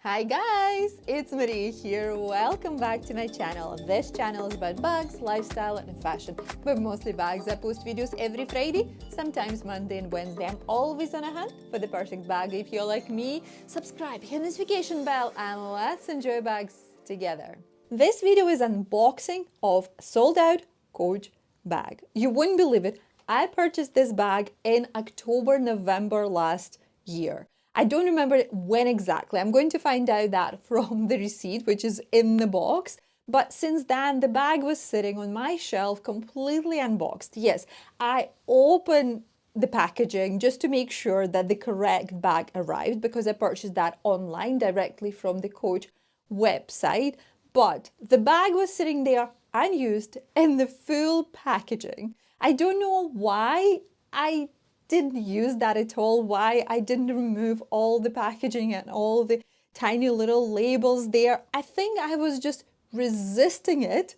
Hi guys, it's Marie here. Welcome back to my channel. This channel is about bags, lifestyle and fashion, but mostly bags. I post videos every Friday, sometimes Monday and Wednesday. I'm always on a hunt for the perfect bag. If you're like me, subscribe, hit the notification bell, and let's enjoy bags together. This video is unboxing of sold out Coach bag. You wouldn't believe it. I purchased this bag in October, November last year. I don't remember when exactly. I'm going to find out that from the receipt, which is in the box. But since then, the bag was sitting on my shelf completely unboxed. Yes, I opened the packaging just to make sure that the correct bag arrived because I purchased that online directly from the Coach website. But the bag was sitting there unused in the full packaging. I don't know why I didn't use that at all, why I didn't remove all the packaging and all the tiny little labels there. I think I was just resisting it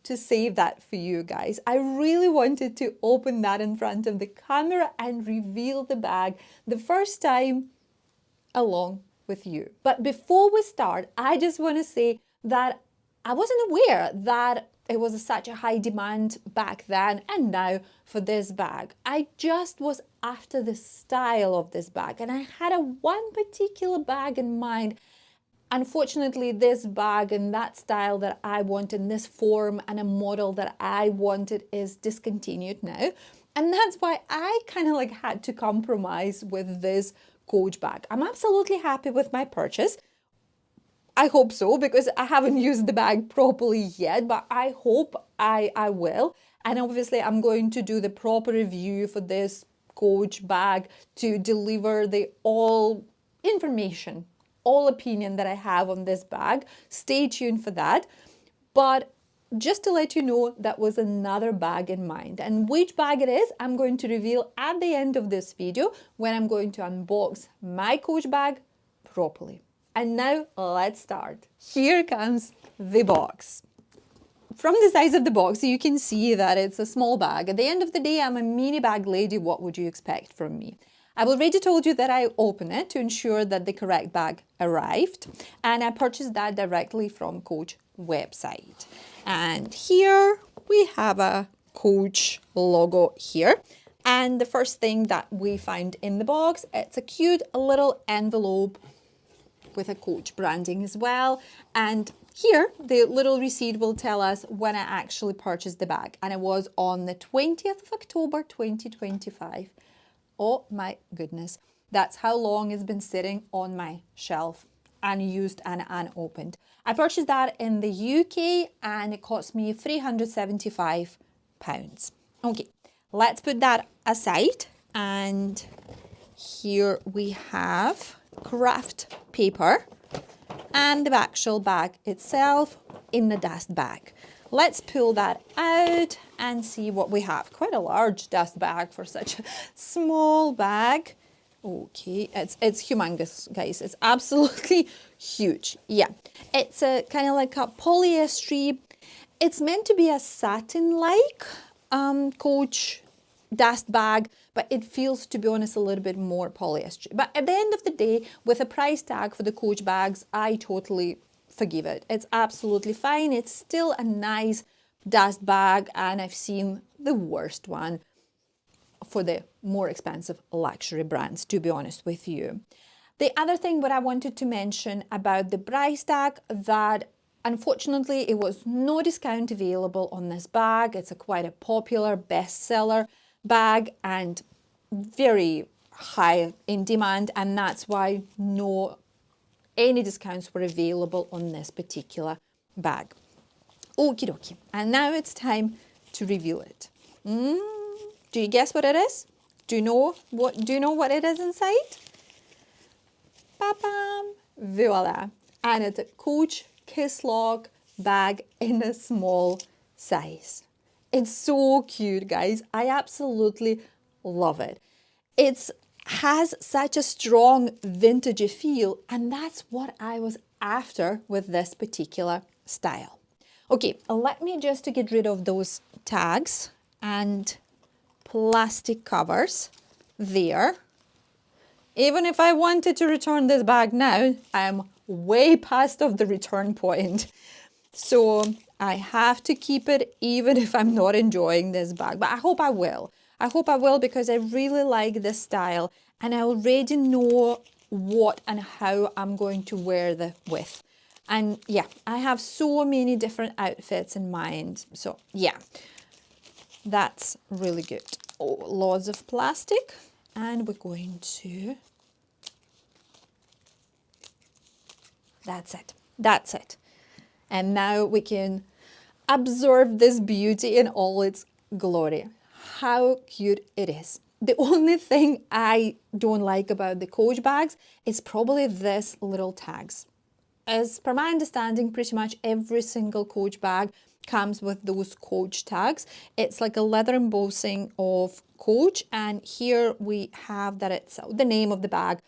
to save that for you guys. I really wanted to open that in front of the camera and reveal the bag the first time along with you. But before we start, I just want to say that I wasn't aware that it was such a high demand back then and now for this bag. I just was after the style of this bag and I had one particular bag in mind. Unfortunately, this bag and that style that I wanted, in this form and a model that I wanted is discontinued now. And that's why I kind of like had to compromise with this Coach bag. I'm absolutely happy with my purchase. I hope so because I haven't used the bag properly yet, but I hope I will. And obviously I'm going to do the proper review for this Coach bag to deliver the all information, all opinion that I have on this bag. Stay tuned for that. But just to let you know, that was another bag in mind. And which bag it is, I'm going to reveal at the end of this video when I'm going to unbox my Coach bag properly. And now let's start. Here comes the box. From the size of the box, you can see that it's a small bag. At the end of the day, I'm a mini bag lady. What would you expect from me? I've already told you that I opened it to ensure that the correct bag arrived. And I purchased that directly from Coach website. And here we have a Coach logo here. And the first thing that we find in the box, it's a cute little envelope with a Coach branding as well. And here, the little receipt will tell us when I actually purchased the bag. And it was on the 20th of October, 2025. Oh my goodness. That's how long it's been sitting on my shelf, unused and unopened. I purchased that in the UK and it cost me £375. Okay, let's put that aside. And here we have craft paper and the actual bag itself in the dust bag. Let's pull that out and see what we have. Quite a large dust bag for such a small bag. Okay, it's humongous, guys. It's absolutely huge. Yeah, it's a kind of like a polyester. It's meant to be a satin-like Coach dust bag, but it feels, to be honest, a little bit more polyester. But at the end of the day, with a price tag for the Coach bags, I totally forgive it. It's absolutely fine. It's still a nice dust bag, and I've seen the worst one for the more expensive luxury brands, to be honest with you. The other thing what I wanted to mention about the price tag, that unfortunately it was no discount available on this bag. It's quite a popular bestseller bag and very high in demand, and that's why any discounts were available on this particular bag. Okie dokie. And now it's time to review it. Do you guess what it is? Do you know what it is inside? Ba-bam! Voila! And it's a Coach Kisslock bag in a small size. It's so cute, guys. I absolutely love it. It has such a strong vintage feel, and that's what I was after with this particular style. Okay, let me just to get rid of those tags and plastic covers there. Even if I wanted to return this bag now, I'm way past of the return point. So I have to keep it even if I'm not enjoying this bag. But I hope I will. I hope I will because I really like this style and I already know what and how I'm going to wear the with. And yeah, I have so many different outfits in mind. So yeah, that's really good. Oh, lots of plastic. And we're going to... That's it. That's it. And now we can absorb this beauty in all its glory. How cute it is. The only thing I don't like about the Coach bags is probably this little tags. As per my understanding, pretty much every single Coach bag comes with those Coach tags. It's like a leather embossing of Coach, and here we have that it's the name of the bag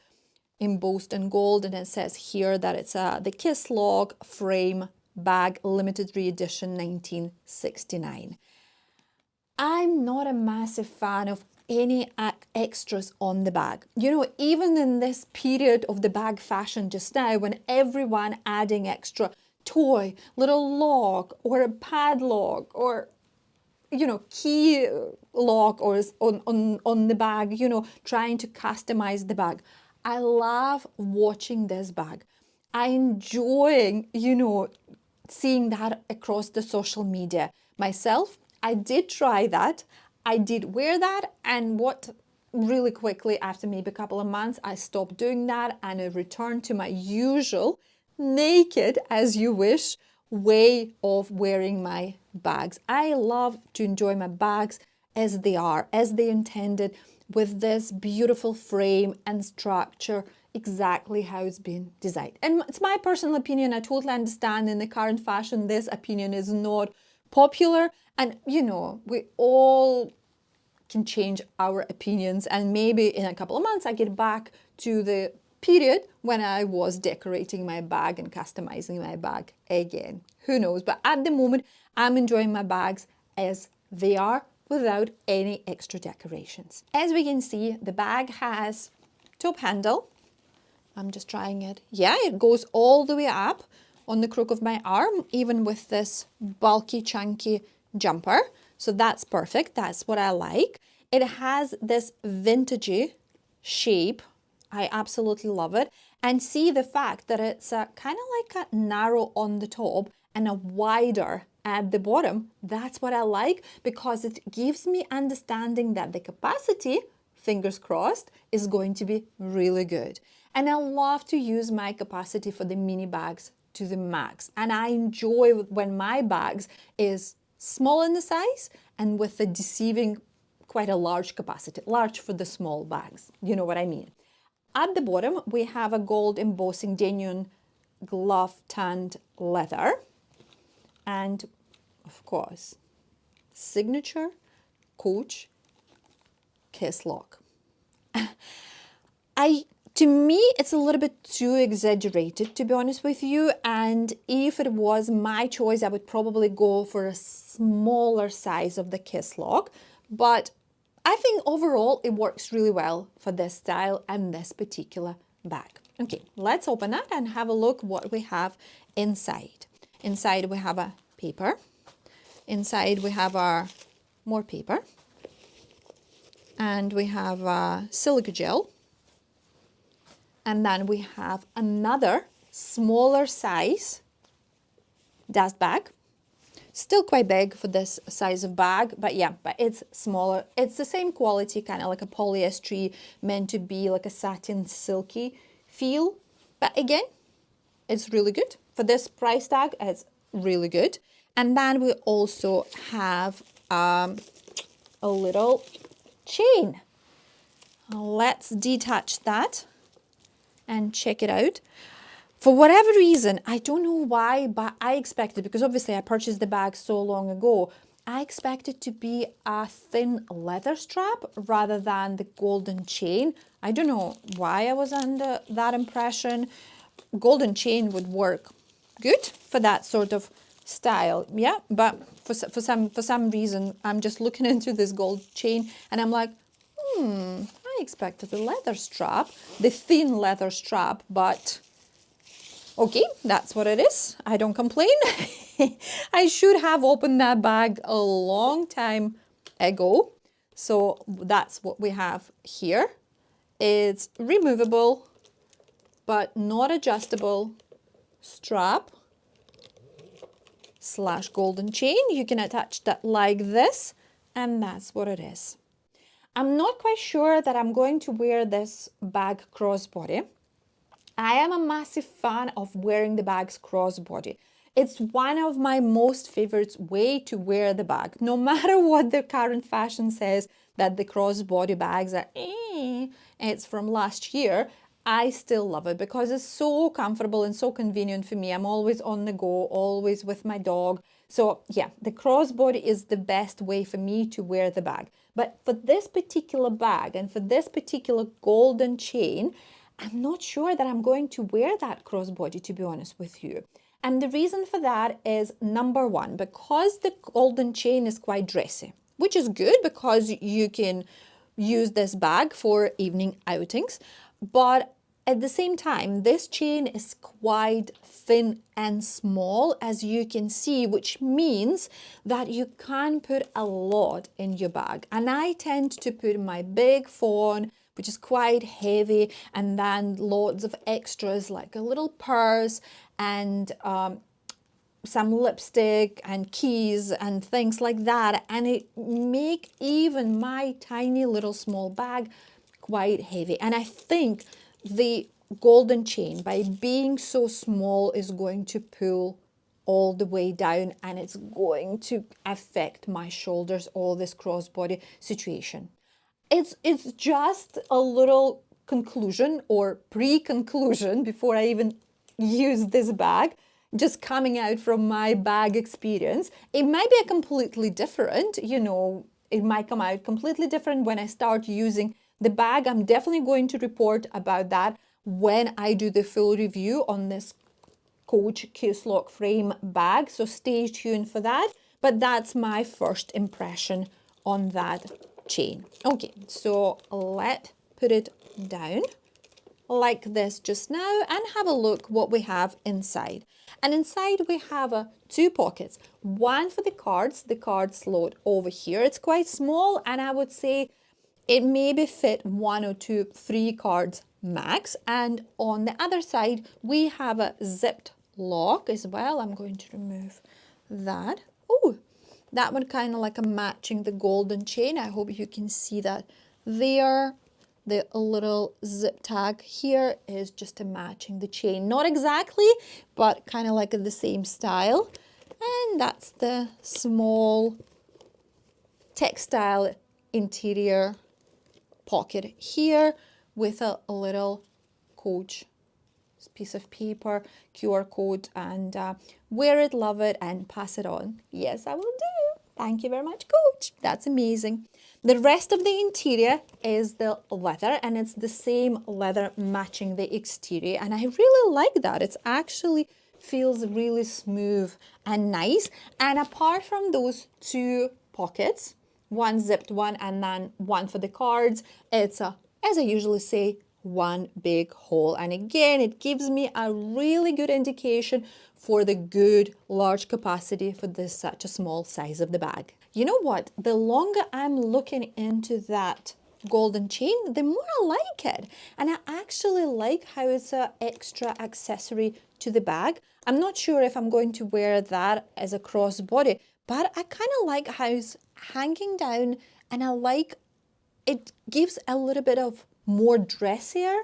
embossed in gold, and it says here that it's the Kisslock frame bag, limited re-edition 1969. I'm not a massive fan of any extras on the bag. You know, even in this period of the bag fashion just now, when everyone adding extra toy, little lock or a padlock or, you know, key lock or on the bag, you know, trying to customize the bag. I love watching this bag. I enjoying, you know, seeing that across the social media. Myself, I did try that. I did wear that, and what really quickly after maybe a couple of months, I stopped doing that and I returned to my usual naked as you wish way of wearing my bags. I love to enjoy my bags as they are, as they intended, with this beautiful frame and structure, exactly how it's been designed. And it's my personal opinion. I totally understand in the current fashion, this opinion is not popular. And, you know, we all can change our opinions. And maybe in a couple of months, I get back to the period when I was decorating my bag and customizing my bag again. Who knows? But at the moment, I'm enjoying my bags as they are without any extra decorations. As we can see, the bag has top handle. I'm just trying it. Yeah, it goes all the way up on the crook of my arm, even with this bulky, chunky jumper. So that's perfect. That's what I like. It has this vintagey shape. I absolutely love it. And see the fact that it's kind of like a narrow on the top and a wider at the bottom. That's what I like, because it gives me understanding that the capacity, fingers crossed, is going to be really good. And I love to use my capacity for the mini bags to the max. And I enjoy when my bags is small in the size and with the deceiving quite a large capacity, large for the small bags. You know what I mean? At the bottom, we have a gold embossing genuine glove tanned leather. And of course, signature Coach Kisslock. To me, it's a little bit too exaggerated, to be honest with you. And if it was my choice, I would probably go for a smaller size of the Kisslock. But I think overall, it works really well for this style and this particular bag. Okay, let's open it and have a look what we have inside. Inside, we have a paper. Inside, we have our more paper. And we have a silica gel. And then we have another smaller size dust bag. Still quite big for this size of bag, but yeah, but it's smaller. It's the same quality, kind of like a polyester, meant to be like a satin silky feel. But again, it's really good. For this price tag, it's really good. And then we also have a little chain. Let's detach that and check it out. For whatever reason, I don't know why, but I expected, because obviously I purchased the bag so long ago, I expected to be a thin leather strap rather than the golden chain. I don't know why I was under that impression. Golden chain would work good for that sort of style, yeah, but for some reason, I'm just looking into this gold chain and I'm like, I expected a leather strap, the thin leather strap, but Okay, that's what it is. I don't complain. I should have opened that bag a long time ago. So that's what we have here. It's removable, but not adjustable strap / golden chain. You can attach that like this, and that's what it is. I'm not quite sure that I'm going to wear this bag crossbody. I am a massive fan of wearing the bags crossbody. It's one of my most favorite way to wear the bag. No matter what the current fashion says that the crossbody bags are, it's from last year, I still love it because it's so comfortable and so convenient for me. I'm always on the go, always with my dog. So yeah, the crossbody is the best way for me to wear the bag. But for this particular bag and for this particular golden chain, I'm not sure that I'm going to wear that crossbody, to be honest with you. And the reason for that is, number one, because the golden chain is quite dressy, which is good because you can use this bag for evening outings. But at the same time, this chain is quite thin and small, as you can see, which means that you can put a lot in your bag. And I tend to put my big phone, which is quite heavy, and then lots of extras like a little purse and some lipstick and keys and things like that, and it make even my tiny little small bag quite heavy. And I think the golden chain, by being so small, is going to pull all the way down, and it's going to affect my shoulders, all this crossbody situation. It's just a little conclusion or pre-conclusion before I even use this bag, just coming out from my bag experience. It might be a completely different, it might come out completely different when I start using the bag. I'm definitely going to report about that when I do the full review on this Coach Kisslock frame bag, so stay tuned for that. But that's my first impression on that chain. Okay, so let's put it down like this just now and have a look what we have inside. And inside we have two pockets, one for the cards slot over here. It's quite small, and I would say it maybe fit 1 or 2, 3 cards max. And on the other side we have a zipped lock as well. I'm going to remove that. Oh, that one kind of like a matching the golden chain. I hope you can see that there. The little zip tag here is just a matching the chain. Not exactly, but kind of like the same style. And that's the small textile interior pocket here with a little Coach piece of paper, QR code, and wear it, love it, and pass it on. Yes, I will do. Thank you very much, Coach. That's amazing. The rest of the interior is the leather, and it's the same leather matching the exterior, and I really like that. It actually feels really smooth and nice. And apart from those two pockets, one zipped one and then one for the cards, it's as I usually say, one big hole. And again, it gives me a really good indication for the good large capacity for this such a small size of the bag. You know what? The longer I'm looking into that golden chain, the more I like it. And I actually like how it's an extra accessory to the bag. I'm not sure if I'm going to wear that as a crossbody, but I kind of like how it's hanging down, and I like it gives a little bit of more dressier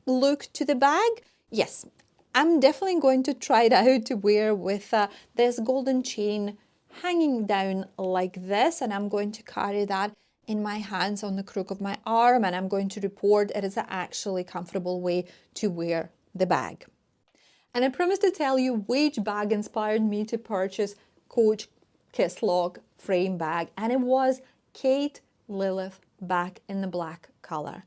look to the bag. Yes, I'm definitely going to try it out to wear with this golden chain hanging down like this, and I'm going to carry that in my hands on the crook of my arm, and I'm going to report it is an actually comfortable way to wear the bag. And I promised to tell you which bag inspired me to purchase Coach Kisslock frame bag, and it was Kate Lilith back in the black color.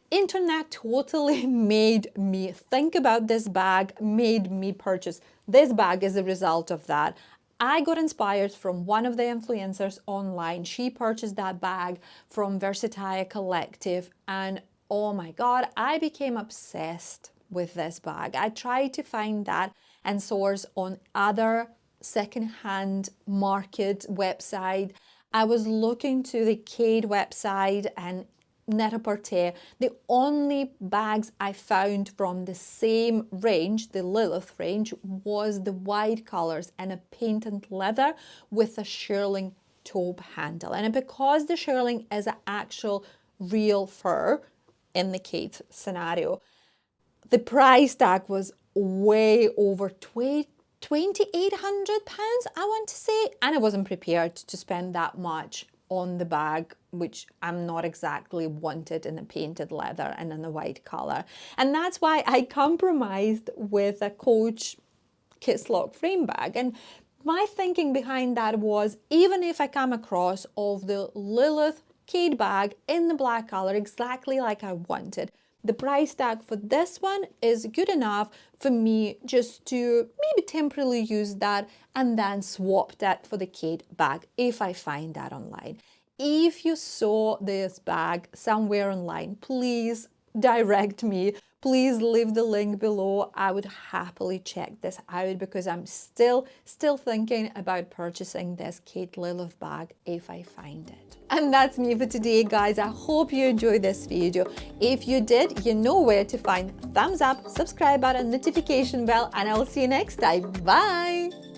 Internet totally made me think about this bag, made me purchase this bag as a result of that. I got inspired from one of the influencers online. She purchased that bag from Versatile Collective, and oh my God, I became obsessed. with this bag. I tried to find that and source on other secondhand market website. I was looking to the Kate website and Net-a-Porter. The only bags I found from the same range, the Lilith range, was the white colors and a painted leather with a shearling taupe handle. And because the shearling is an actual real fur in the Kate scenario, the price tag was way over £2,800, I want to say, and I wasn't prepared to spend that much on the bag, which I'm not exactly wanted in a painted leather and in a white color. And that's why I compromised with a Coach Kisslock frame bag. And my thinking behind that was, even if I come across of the Lilith Kate bag in the black color exactly like I wanted, the price tag for this one is good enough for me just to maybe temporarily use that and then swap that for the Kate bag if I find that online. If you saw this bag somewhere online, please direct me. Please leave the link below. I would happily check this out because I'm still thinking about purchasing this Kate Lilith bag if I find it. And that's me for today, guys. I hope you enjoyed this video. If you did, you know where to find thumbs up, subscribe button, notification bell, and I'll see you next time. Bye!